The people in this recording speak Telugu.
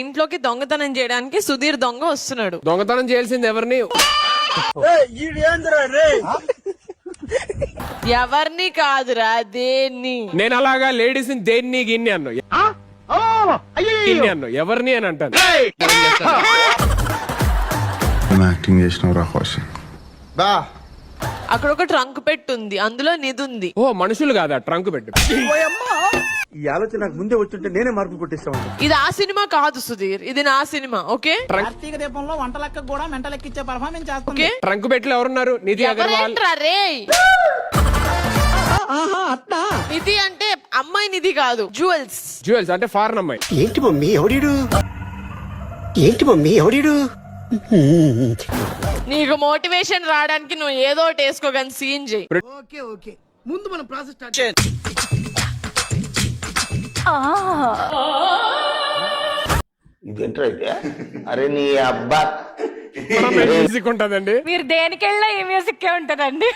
ఇంట్లోకి దొంగతనం చేయడానికి సుధీర్ దొంగ వస్తున్నాడు. దొంగతనం చేయాల్సింది ఎవరిని? ఎవరిని కాదురా, దేన్ని. నేను అలాగా లేడీస్ దేన్ని గిన్ని అన్నా, ఎవరిని అని అంటాను. యాక్టింగ్ చేసినవరా కౌశిక్? అక్కడ ఒక ట్రంక్ పెట్టుంది, అందులో నిధి ఉంది. ఓ మనుషులు కాదా ట్రంక్ పెట్టు? ఈ ఆలోచన నాకు ముందే వచ్చుంటే నేనే మార్పులు కొట్టిస్తాను. ఇది ఆ సినిమా కాదు సుధీర్, ఇది నా సినిమా. ఓకే, కార్తీక దీపంలో వంట లెక్క కూడా మెంటల్ ఎక్కిచ్చే పర్ఫార్మెన్స్ చేస్తుంది. ట్రంక్ పెట్టి ఎవరున్నారు? నిధి అగర్వాల్. నిధి అంటే అమ్మాయి నిధి కాదు, జ్యువెల్స్. జ్యువెల్స్ అంటే ఫారెన్ అమ్మాయి. ఏంటి మమ్మీ ఎవడీడు? ఏంటి మమ్మీ ఎవడీడు? నీకు మోటివేషన్ రావడానికి నువ్వు ఏదో ఒకటి వేసుకోగాని సీన్ చేయి. ఓకే ముందు మనం ప్రాసెస్ స్టార్ట్ చేయాలి. ఇదేంట్రా అయితే? అరే నీ అబ్బా మ్యూజిక్ ఉంటదండి. మీరు దేనికెళ్ళినా ఈ మ్యూజిక్ ఉంటదండి.